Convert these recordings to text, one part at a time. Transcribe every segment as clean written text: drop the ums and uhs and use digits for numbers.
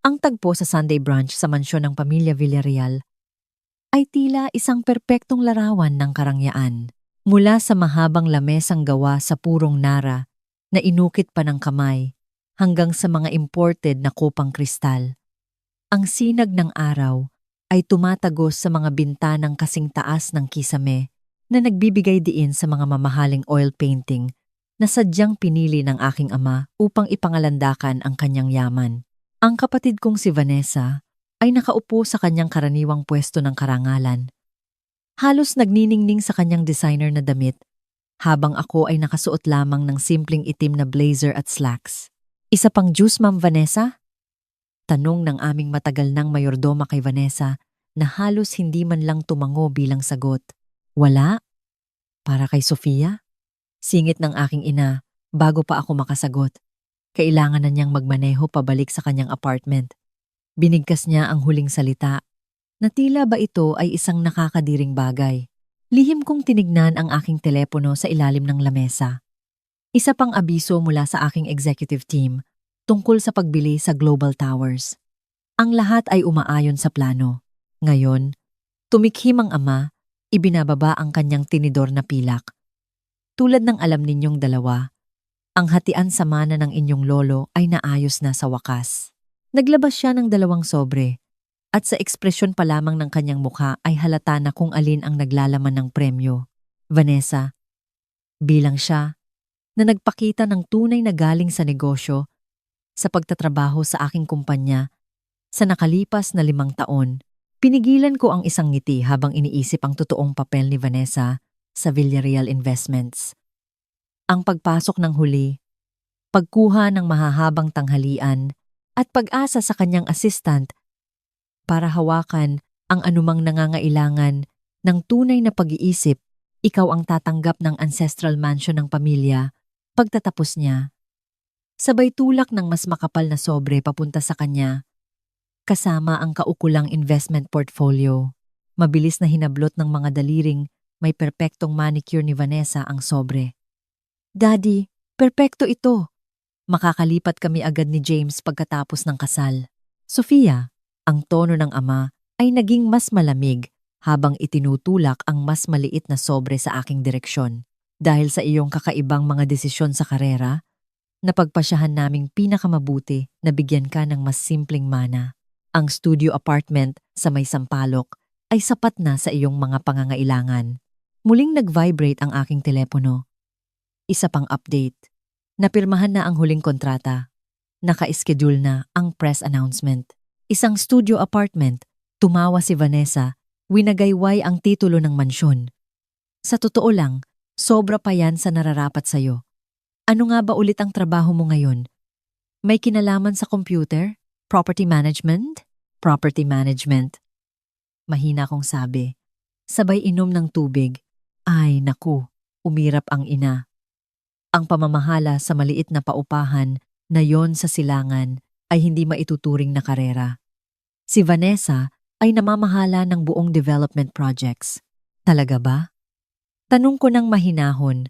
Ang tagpo sa Sunday brunch sa mansyon ng pamilya Villarreal ay tila isang perpektong larawan ng karangyaan. Mula sa mahabang lamesang gawa sa purong nara na inukit pa ng kamay hanggang sa mga imported na kopang kristal. Ang sinag ng araw ay tumatagos sa mga bintanang kasing taas ng kisame na nagbibigay diin sa mga mamahaling oil painting na sadyang pinili ng aking ama upang ipangalandakan ang kanyang yaman. Ang kapatid kong si Vanessa ay nakaupo sa kanyang karaniwang pwesto ng karangalan. Halos nagniningning sa kanyang designer na damit, habang ako ay nakasuot lamang ng simpleng itim na blazer at slacks. Isa pang juice, Ma'am Vanessa? Tanong ng aming matagal ng mayordoma kay Vanessa na halos hindi man lang tumango bilang sagot. Wala? Para kay Sofia? Singit ng aking ina bago pa ako makasagot. Kailangan na niyang magmaneho pabalik sa kanyang apartment. Binigkas niya ang huling salita na tila ba ito ay isang nakakadiring bagay. Lihim kong tinignan ang aking telepono sa ilalim ng lamesa. Isa pang abiso mula sa aking executive team tungkol sa pagbili sa Global Towers. Ang lahat ay umaayon sa plano. Ngayon, tumikhim ang ama, ibinababa ang kanyang tinidor na pilak. Tulad ng alam ninyong dalawa, ang hatian sa mana ng inyong lolo ay naayos na sa wakas. Naglabas siya ng 2 sobre. At sa ekspresyon pa lamang ng kanyang mukha ay halata na kung alin ang naglalaman ng premyo. Vanessa, bilang siya, na nagpakita ng tunay na galing sa negosyo, sa pagtatrabaho sa aking kumpanya, sa nakalipas na 5 taon, pinigilan ko ang isang ngiti habang iniisip ang totoong papel ni Vanessa sa Villarreal Investments. Ang pagpasok ng huli, pagkuha ng mahahabang tanghalian, at pag-asa sa kanyang assistant para hawakan ang anumang nangangailangan ng tunay na pag-iisip, ikaw ang tatanggap ng ancestral mansion ng pamilya pagtatapos niya. Sabay tulak ng mas makapal na sobre papunta sa kanya, kasama ang kaukulang investment portfolio. Mabilis na hinablot ng mga daliring may perpektong manicure ni Vanessa ang sobre. Daddy, perpekto ito. Makakalipat kami agad ni James pagkatapos ng kasal. Sofia, ang tono ng ama ay naging mas malamig habang itinutulak ang mas maliit na sobre sa aking direksyon. Dahil sa iyong kakaibang mga desisyon sa karera, napagpasyahan naming pinakamabuti na bigyan ka ng mas simpleng mana. Ang studio apartment sa may Sampaloc ay sapat na sa iyong mga pangangailangan. Muling nag-vibrate ang aking telepono. Isa pang update. Napirmahan na ang huling kontrata. Naka-schedule na ang press announcement. Isang studio apartment, tumawa si Vanessa, winagayway ang titulo ng mansyon. Sa totoo lang, sobra pa yan sa nararapat sa'yo. Ano nga ba ulit ang trabaho mo ngayon? May kinalaman sa computer? Property management? Property management. Mahina kong sabi. Sabay inom ng tubig. Ay naku, umirap ang ina. Ang pamamahala sa maliit na paupahan na yon sa silangan ay hindi maituturing na karera. Si Vanessa ay namamahala ng buong development projects. Talaga ba? Tanong ko ng mahinahon.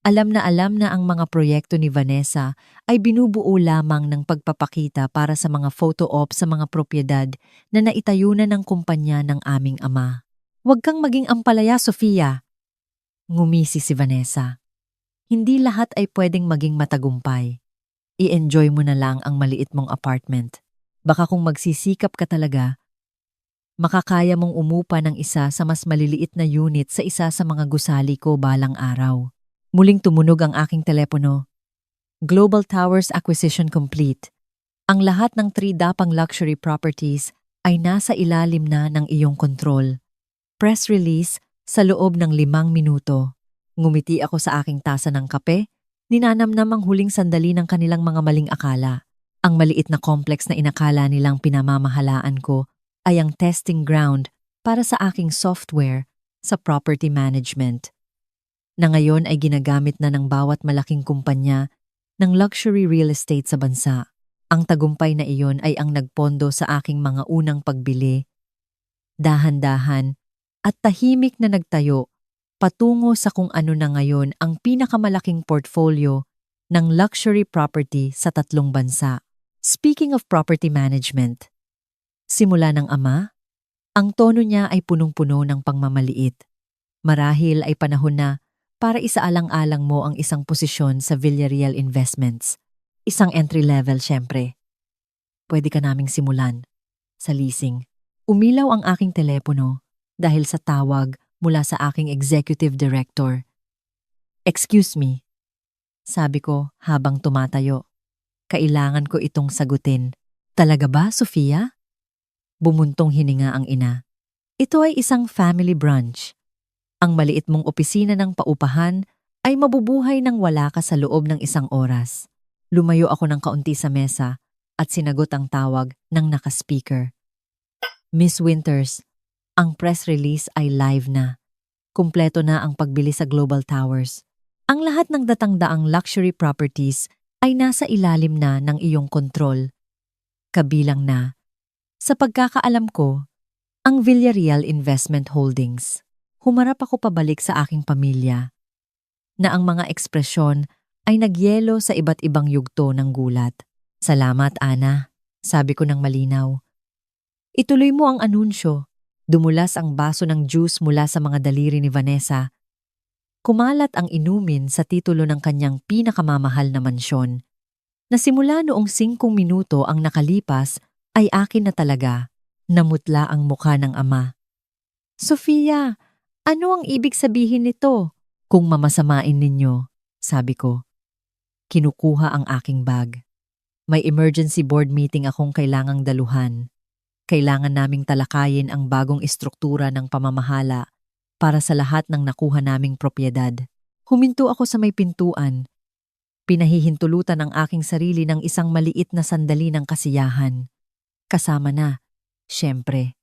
Alam na ang mga proyekto ni Vanessa ay binubuo lamang ng pagpapakita para sa mga photo op sa mga propiedad na naitayo na ng kumpanya ng aming ama. Huwag kang maging ampalaya, Sofia. Ngumisi si Vanessa. Hindi lahat ay pwedeng maging matagumpay. I-enjoy mo na lang ang maliit mong apartment. Baka kung magsisikap ka talaga, makakaya mong umupa ng isa sa mas maliliit na unit sa isa sa mga gusali ko balang araw. Muling tumunog ang aking telepono. Global Towers acquisition complete. Ang lahat ng 3 dapang luxury properties ay nasa ilalim na ng iyong kontrol. Press release sa loob ng 5 minuto. Ngumiti ako sa aking tasa ng kape, ninanamnam ang huling sandali ng kanilang mga maling akala. Ang maliit na complex na inakala nilang pinamamahalaan ko ay ang testing ground para sa aking software sa property management, na ngayon ay ginagamit na ng bawat malaking kumpanya ng luxury real estate sa bansa. Ang tagumpay na iyon ay ang nagpondo sa aking mga unang pagbili, dahan-dahan at tahimik na nagtayo patungo sa kung ano na ngayon ang pinakamalaking portfolio ng luxury property sa 3 bansa. Speaking of property management, simula ng ama, ang tono niya ay punong-puno ng pangmamaliit. Marahil ay panahon na para isaalang-alang mo ang isang posisyon sa Villarreal Investments. Isang entry-level syempre. Pwede ka naming simulan. Sa leasing. Umilaw ang aking telepono dahil sa tawag mula sa aking executive director. "Excuse me," sabi ko habang tumatayo. Kailangan ko itong sagutin. "Talaga ba, Sofia?" Bumuntong hininga ang ina. "Ito ay isang family branch. Ang maliit mong opisina ng paupahan ay mabubuhay nang wala ka sa loob ng isang oras." Lumayo ako ng kaunti sa mesa at sinagot ang tawag ng naka-speaker. "Miss Winters, ang press release ay live na. Kumpleto na ang pagbili sa Global Towers. Ang lahat ng datangdaang luxury properties ay nasa ilalim na ng iyong kontrol. Kabilang na, sa pagkakaalam ko, ang Villarreal Investment Holdings." Humarap ako pabalik sa aking pamilya, na ang mga ekspresyon ay nagyelo sa iba't ibang yugto ng gulat. "Salamat, Ana," sabi ko ng malinaw. "Ituloy mo ang anunsyo." Dumulas ang baso ng juice mula sa mga daliri ni Vanessa. Kumalat ang inumin sa titulo ng kanyang pinakamamahal na mansyon. Na simula noong 5 minuto ang nakalipas ay akin na talaga. Namutla ang mukha ng ama. "Sofia, ano ang ibig sabihin nito?" "Kung mamasamain ninyo," sabi ko. Kinukuha ang aking bag. "May emergency board meeting akong kailangang daluhan. Kailangan naming talakayin ang bagong istruktura ng pamamahala para sa lahat ng nakuha naming propiedad." Huminto ako sa may pintuan. Pinahihintulutan ang aking sarili ng isang maliit na sandali ng kasiyahan. Kasama na, syempre,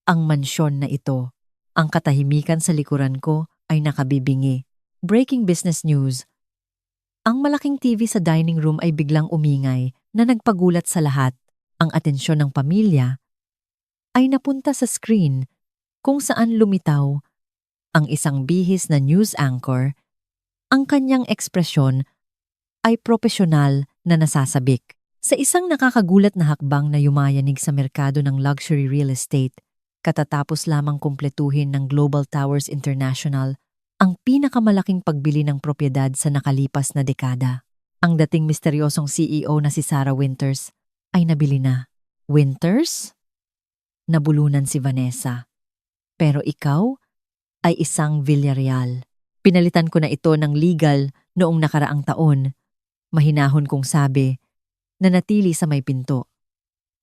ang mansyon na ito. Ang katahimikan sa likuran ko ay nakabibingi. Breaking business news. Ang malaking TV sa dining room ay biglang umingay na nagpagulat sa lahat. Ang atensyon ng pamilya ay napunta sa screen kung saan lumitaw ang isang bihis na news anchor. Ang kanyang ekspresyon ay propesyonal na nasasabik. Sa isang nakakagulat na hakbang na yumayanig sa merkado ng luxury real estate, katatapos lamang kumpletuhin ng Global Towers International ang pinakamalaking pagbili ng propiedad sa nakalipas na dekada. Ang dating misteryosong CEO na si Sarah Winters ay nabili na. "Winters?" Nabulunan si Vanessa. "Pero ikaw ay isang Villarreal. Pinalitan ko na ito ng legal noong nakaraang taon." Mahinahon kong sabi, nanatili sa may pinto.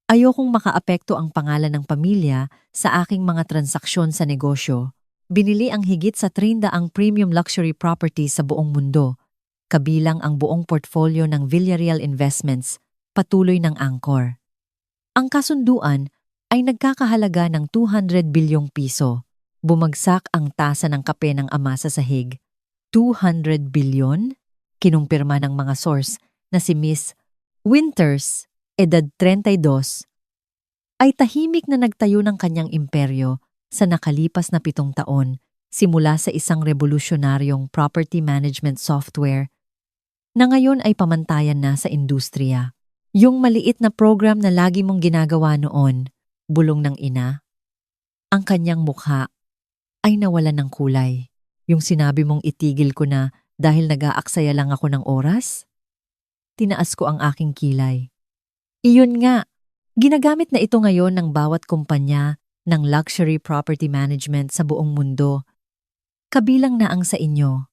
Ayokong makaapekto ang pangalan ng pamilya sa aking mga transaksyon sa negosyo. Binili ang higit sa 30 ang premium luxury property sa buong mundo, kabilang ang buong portfolio ng Villarreal Investments, patuloy ng Angkor. Ang kasunduan ay nagkakahalaga ng 200 bilyong piso. Bumagsak ang tasa ng kape ng ama sa sahig. 200 bilyon? Kinumpirma ng mga source na si Miss Winters, edad 32, ay tahimik na nagtayo ng kanyang imperyo sa nakalipas na 7 taon simula sa isang revolusyonaryong property management software na ngayon ay pamantayan na sa industriya. Yung maliit na program na lagi mong ginagawa noon, bulong ng ina. Ang kanyang mukha ay nawalan ng kulay. Yung sinabi mong itigil ko na dahil nag-aaksaya lang ako ng oras? Tinaas ko ang aking kilay. Iyon nga, ginagamit na ito ngayon ng bawat kumpanya ng luxury property management sa buong mundo. Kabilang na ang sa inyo,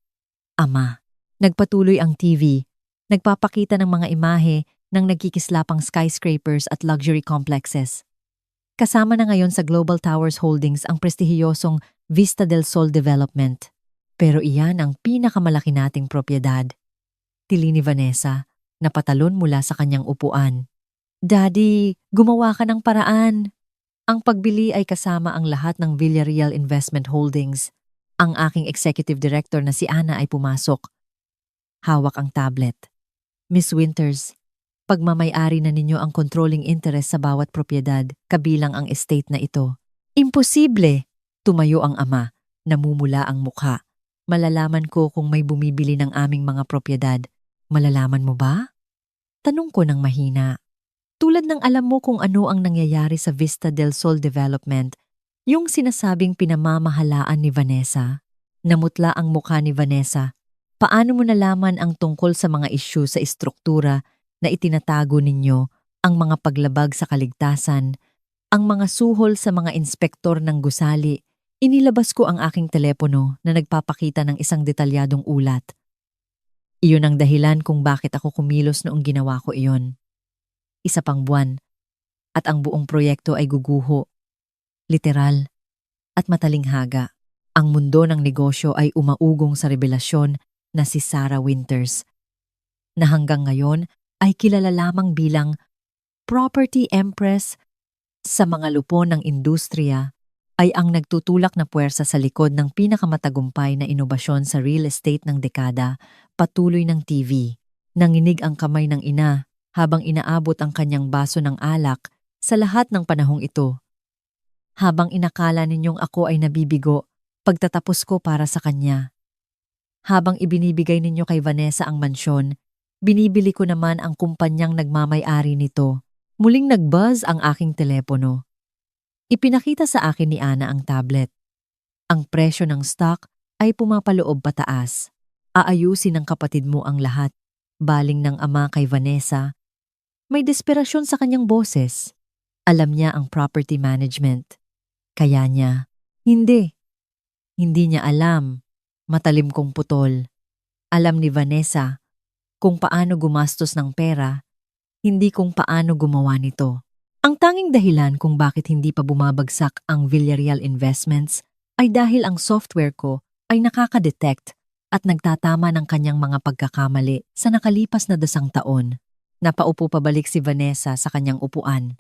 ama. Nagpatuloy ang TV, nagpapakita ng mga imahe ng nagkikislapang skyscrapers at luxury complexes. Kasama na ngayon sa Global Towers Holdings ang prestihiyosong Vista del Sol Development. Pero iyan ang pinakamalaki nating propiedad. Tili ni Vanessa, napatalon mula sa kanyang upuan. "Daddy, gumawa ka ng paraan." Ang pagbili ay kasama ang lahat ng Villarreal Investment Holdings. Ang aking executive director na si Ana ay pumasok. Hawak ang tablet. "Miss Winters, pagmamay-ari na ninyo ang controlling interest sa bawat propiedad, kabilang ang estate na ito." "Imposible!" Tumayo ang ama, namumula ang mukha. "Malalaman ko kung may bumibili ng aming mga propiedad. Malalaman mo ba?" Tanong ko ng mahina. Tulad ng alam mo kung ano ang nangyayari sa Vista del Sol Development, yung sinasabing pinamamahalaan ni Vanessa. Namutla ang mukha ni Vanessa. Paano mo nalaman ang tungkol sa mga isyu sa istruktura na itinatago ninyo, ang mga paglabag sa kaligtasan, ang mga suhol sa mga inspektor ng gusali? Inilabas ko ang aking telepono na nagpapakita ng isang detalyadong ulat. Iyon ang dahilan kung bakit ako kumilos noong ginawa ko iyon. Isa pang buwan, at ang buong proyekto ay guguho, literal, at matalinghaga. Ang mundo ng negosyo ay umaugong sa revelasyon na si Sarah Winters, na hanggang ngayon ay kilala lamang bilang Property Empress sa mga lupon ng industriya, ay ang nagtutulak na puwersa sa likod ng pinakamatagumpay na inobasyon sa real estate ng dekada, patuloy ng TV. Nanginig ang kamay ng ina habang inaabot ang kanyang baso ng alak sa lahat ng panahong ito. Habang inakala ninyong ako ay nabibigo, pagtatapos ko para sa kanya. Habang ibinibigay ninyo kay Vanessa ang mansyon, binibili ko naman ang kumpanyang nagmamay-ari nito. Muling nag-buzz ang aking telepono. Ipinakita sa akin ni Ana ang tablet. Ang presyo ng stock ay pumapaloob pataas. Aayusin ng kapatid mo ang lahat. Baling ng ama kay Vanessa. May desperasyon sa kanyang boses. Alam niya ang property management. Kaya niya, hindi. Hindi niya alam. Matalim kong putol. Alam ni Vanessa kung paano gumastos ng pera, hindi kung paano gumawa nito. Ang tanging dahilan kung bakit hindi pa bumabagsak ang Villarreal Investments ay dahil ang software ko ay nakaka-detect at nagtatama ng kanyang mga pagkakamali sa nakalipas na 2 taon. Napaupo pabalik si Vanessa sa kanyang upuan.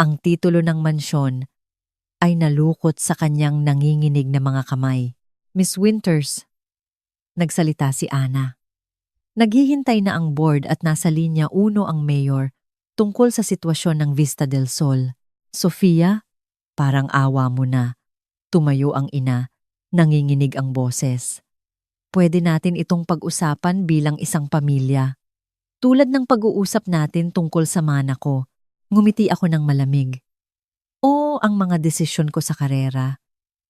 Ang titulo ng mansyon ay nalukot sa kanyang nanginginig na mga kamay. Miss Winters, nagsalita si Ana. Naghihintay na ang board at nasa linya 1 ang mayor tungkol sa sitwasyon ng Vista del Sol. Sofia, parang awa mo na. Tumayo ang ina, nanginginig ang boses. Pwede natin itong pag-usapan bilang isang pamilya. Tulad ng pag-uusap natin tungkol sa mana ko, ngumiti ako ng malamig. O ang mga desisyon ko sa karera.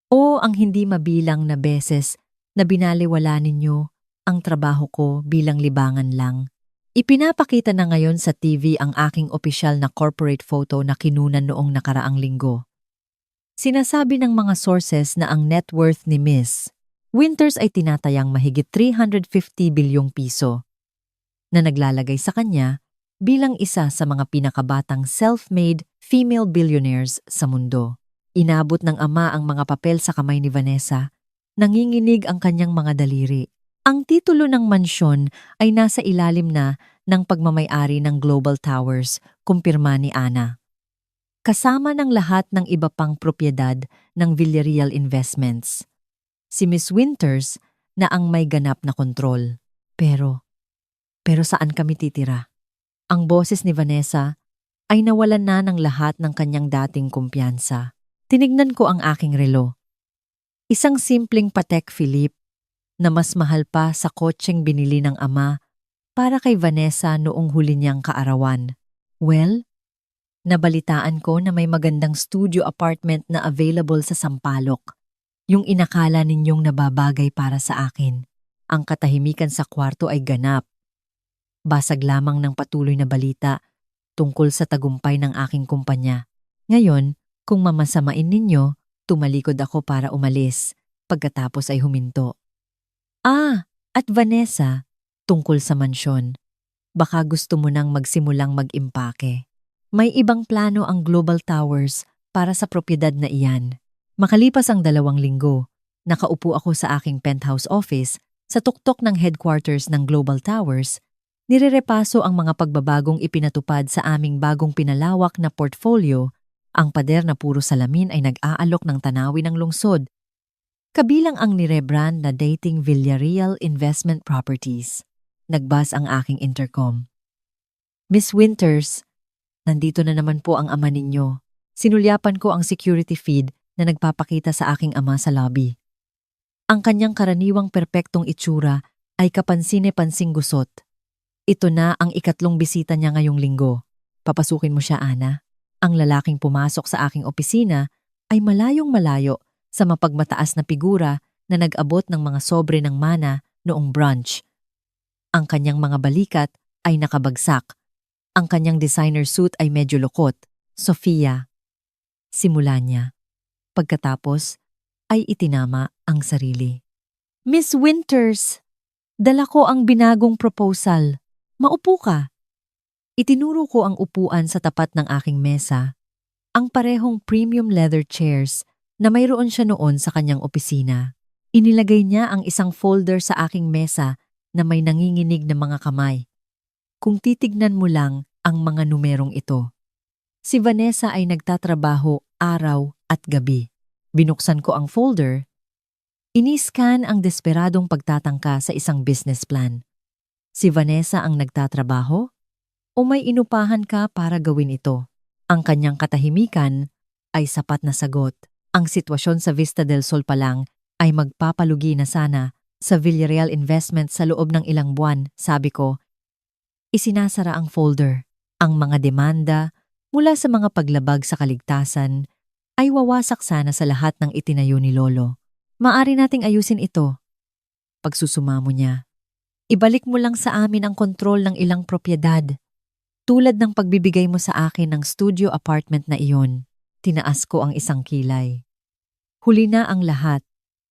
O ang hindi mabilang na beses na binaliwala ninyo ang trabaho ko bilang libangan lang. Ipinapakita na ngayon sa TV ang aking opisyal na corporate photo na kinunan noong nakaraang linggo. Sinasabi ng mga sources na ang net worth ni Miss Winters ay tinatayang mahigit 350 bilyong piso na naglalagay sa kanya bilang isa sa mga pinakabatang self-made female billionaires sa mundo. Inabot ng ama ang mga papel sa kamay ni Vanessa. Nanginginig ang kanyang mga daliri. Ang titulo ng mansyon ay nasa ilalim na ng pagmamay-ari ng Global Towers, kumpirma ni Ana. Kasama ng lahat ng iba pang propiedad ng Villarreal Investments. Si Miss Winters na ang may ganap na kontrol. Pero saan kami titira? Ang boses ni Vanessa ay nawalan na ng lahat ng kanyang dating kumpiyansa. Tinignan ko ang aking relo. Isang simpleng Patek Philippe na mas mahal pa sa kotseng binili ng ama para kay Vanessa noong huli niyang kaarawan. Well, nabalitaan ko na may magandang studio apartment na available sa Sampaloc. Yung inakala ninyong nababagay para sa akin. Ang katahimikan sa kwarto ay ganap. Basag lamang ng patuloy na balita tungkol sa tagumpay ng aking kumpanya. Ngayon, kung mamasamain ninyo, tumalikod ako para umalis, pagkatapos ay huminto. At Vanessa, tungkol sa mansyon. Baka gusto mo nang magsimulang mag-impake. May ibang plano ang Global Towers para sa propiedad na iyan. Makalipas ang 2 linggo, nakaupo ako sa aking penthouse office sa tuktok ng headquarters ng Global Towers. Nirerepaso ang mga pagbabagong ipinatupad sa aming bagong pinalawak na portfolio. Ang pader na puro salamin ay nag-aalok ng tanawin ng lungsod. Kabilang ang nirebrand na Dating Villarreal Investment Properties. Nagbas ang aking intercom. Miss Winters, nandito na naman po ang ama ninyo. Sinulyapan ko ang security feed na nagpapakita sa aking ama sa lobby. Ang kanyang karaniwang perpektong itsura ay kapansine-pansing gusot. Ito na ang ikatlong bisita niya ngayong linggo. Papasukin mo siya, Ana. Ang lalaking pumasok sa aking opisina ay malayong malayo sa mapagmataas na figura na nag-abot ng mga sobre ng mana noong brunch. Ang kanyang mga balikat ay nakabagsak. Ang kanyang designer suit ay medyo lukot. Sofia. Simula niya. Pagkatapos ay itinama ang sarili. Miss Winters, dala ko ang binagong proposal. Maupo ka. Itinuro ko ang upuan sa tapat ng aking mesa, ang parehong premium leather chairs na mayroon siya noon sa kanyang opisina. Inilagay niya ang isang folder sa aking mesa na may nanginginig na mga kamay. Kung titignan mo lang ang mga numerong ito. Si Vanessa ay nagtatrabaho araw at gabi. Binuksan ko ang folder. Ini-scan ang desperadong pagtatangka sa isang business plan. Si Vanessa ang nagtatrabaho? O may inupahan ka para gawin ito? Ang kanyang katahimikan ay sapat na sagot. Ang sitwasyon sa Vista del Sol pa lang ay magpapalugi na sana sa Villarreal Investment sa loob ng ilang buwan, sabi ko. Isinasara ang folder. Ang mga demanda mula sa mga paglabag sa kaligtasan ay wawasak sana sa lahat ng itinayo ni Lolo. Maari nating ayusin ito. Pagsusumamo niya. Ibalik mo lang sa amin ang kontrol ng ilang propiedad. Tulad ng pagbibigay mo sa akin ng studio apartment na iyon, tinaas ko ang isang kilay. Huli na ang lahat.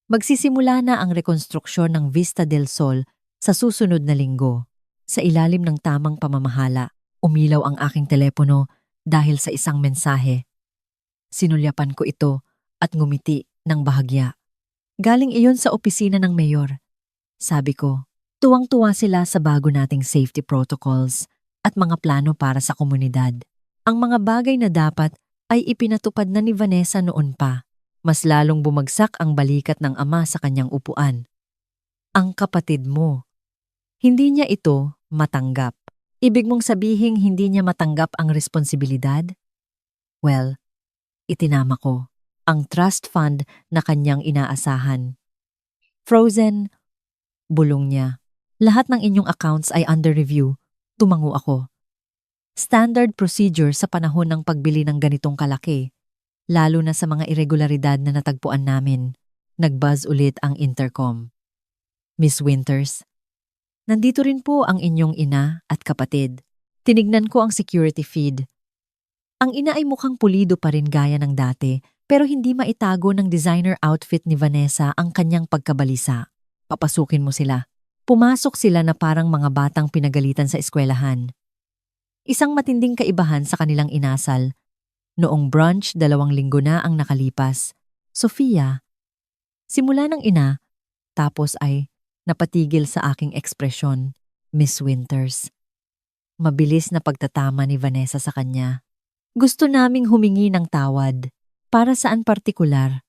Magsisimula na ang rekonstruksyon ng Vista del Sol sa susunod na linggo. Sa ilalim ng tamang pamamahala, umilaw ang aking telepono dahil sa isang mensahe. Sinulyapan ko ito at ngumiti ng bahagya. Galing iyon sa opisina ng mayor. Sabi ko, tuwang-tuwa sila sa bago nating safety protocols at mga plano para sa komunidad. Ang mga bagay na dapat ay ipinatupad na ni Vanessa noon pa. Mas lalong bumagsak ang balikat ng ama sa kanyang upuan. Ang kapatid mo. Hindi niya ito matanggap. Ibig mong sabihin hindi niya matanggap ang responsibilidad? Well, itinama ko ang trust fund na kanyang inaasahan. Frozen, bulong niya. Lahat ng inyong accounts ay under review. Tumango ako. Standard procedure sa panahon ng pagbili ng ganitong kalaki, lalo na sa mga irregularidad na natagpuan namin. Nagbuzz ulit ang intercom. Miss Winters, nandito rin po ang inyong ina at kapatid. Tinignan ko ang security feed. Ang ina ay mukhang pulido pa rin gaya ng dati, pero hindi maitago ng designer outfit ni Vanessa ang kanyang pagkabalisa. Papasukin mo sila. Pumasok sila na parang mga batang pinagalitan sa eskwelahan. Isang matinding kaibahan sa kanilang inasal. Noong brunch, 2 linggo na ang nakalipas. Sofia, simula ng ina, tapos ay napatigil sa aking ekspresyon, Miss Winters. Mabilis na pagtatama ni Vanessa sa kanya. Gusto naming humingi ng tawad. Para saan partikular?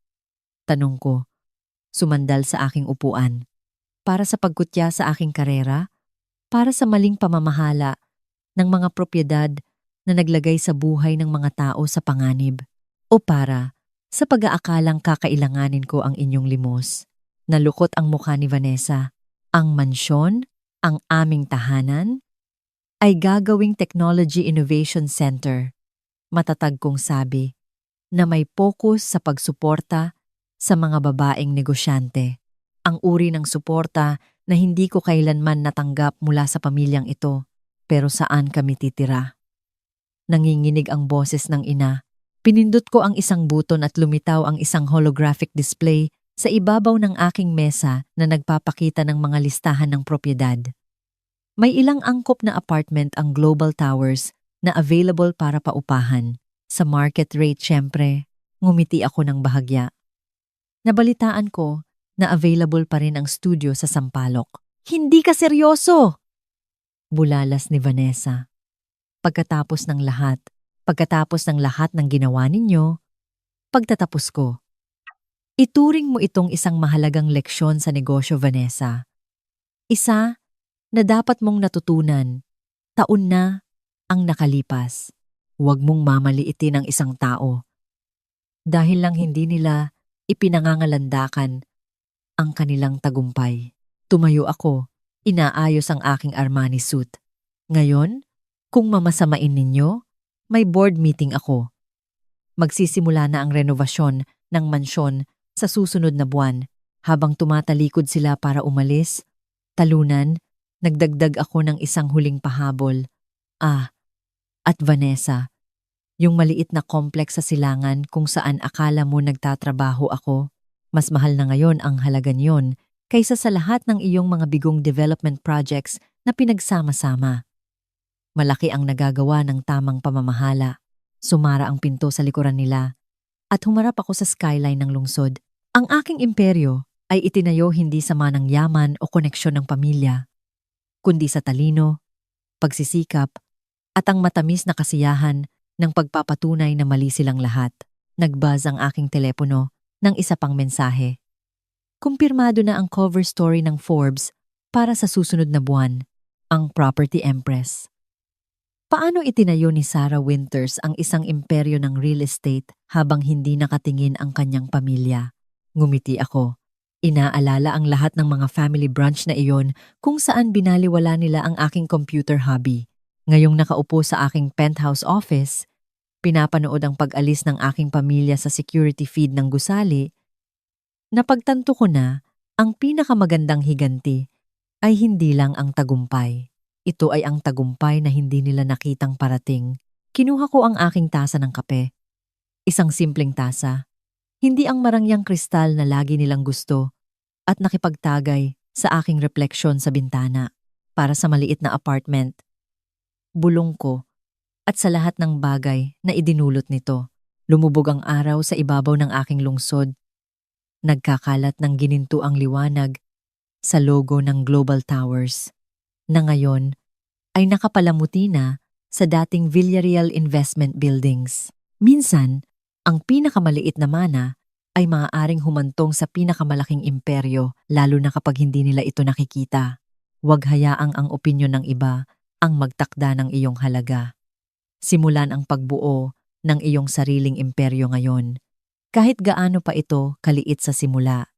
Tanong ko, sumandal sa aking upuan. Para sa pagkutya sa aking karera? Para sa maling pamamahala ng mga propiedad na naglagay sa buhay ng mga tao sa panganib? O para sa pag-aakalang kakailanganin ko ang inyong limos? Nalukot ang mukha ni Vanessa. Ang mansyon, ang aming tahanan, ay gagawing Technology Innovation Center. Matatag kong sabi na may focus sa pagsuporta sa mga babaeng negosyante. Ang uri ng suporta na hindi ko kailanman natanggap mula sa pamilyang ito, pero saan kami titira? Nanginginig ang boses ng ina. Pinindot ko ang isang buton at lumitaw ang isang holographic display sa ibabaw ng aking mesa na nagpapakita ng mga listahan ng propiedad. May ilang angkop na apartment ang Global Towers na available para paupahan. Sa market rate syempre, ngumiti ako ng bahagya. Nabalitaan ko na available pa rin ang studio sa Sampaloc. Hindi ka seryoso! Bulalas ni Vanessa. Pagkatapos ng lahat ng ginawa ninyo, pagtatapos ko. Ituring mo itong isang mahalagang leksyon sa negosyo, Vanessa. Isa na dapat mong natutunan. Taon na ang nakalipas. Huwag mong mamaliitin ang isang tao. Dahil lang hindi nila ipinangangalandakan ang kanilang tagumpay. Tumayo ako, inaayos ang aking Armani suit. Ngayon, kung mamasamain ninyo, may board meeting ako. Magsisimula na ang renovasyon ng mansyon sa susunod na buwan. Habang tumatalikod sila para umalis, talunan, nagdagdag ako ng isang huling pahabol. At Vanessa, yung maliit na kompleks sa silangan kung saan akala mo nagtatrabaho ako, mas mahal na ngayon ang halaga niyon kaysa sa lahat ng iyong mga bigong development projects na pinagsama-sama. Malaki ang nagagawa ng tamang pamamahala. Sumara ang pinto sa likuran nila at humarap ako sa skyline ng lungsod. Ang aking imperyo ay itinayo hindi sa manang yaman o koneksyon ng pamilya, kundi sa talino, pagsisikap, at ang matamis na kasiyahan ng pagpapatunay na mali silang lahat. Nagbuzz ang aking telepono ng isa pang mensahe. Kumpirmado na ang cover story ng Forbes para sa susunod na buwan, ang Property Empress. Paano itinayo ni Sarah Winters ang isang imperyo ng real estate habang hindi nakatingin ang kanyang pamilya? Ngumiti ako. Inaalala ang lahat ng mga family brunch na iyon kung saan binaliwala nila ang aking computer hobby. Ngayong nakaupo sa aking penthouse office, pinapanood ang pag-alis ng aking pamilya sa security feed ng gusali, napagtanto ko na ang pinakamagandang higanti ay hindi lang ang tagumpay. Ito ay ang tagumpay na hindi nila nakitang parating. Kinuha ko ang aking tasa ng kape. Isang simpleng tasa. Hindi ang marangyang kristal na lagi nilang gusto at nakipagtagay sa aking refleksyon sa bintana para sa maliit na apartment. Bulong ko at sa lahat ng bagay na idinulot nito. Lumubog ang araw sa ibabaw ng aking lungsod. Nagkakalat ng gininto ang liwanag sa logo ng Global Towers na ngayon ay nakapalamuti na sa dating Villarreal Investment Buildings. Minsan, ang pinakamaliit na mana ay maaaring humantong sa pinakamalaking imperyo lalo na kapag hindi nila ito nakikita. Huwag hayaang ang opinyon ng iba ang magtakda ng iyong halaga. Simulan ang pagbuo ng iyong sariling imperyo ngayon. Kahit gaano pa ito kaliit sa simula,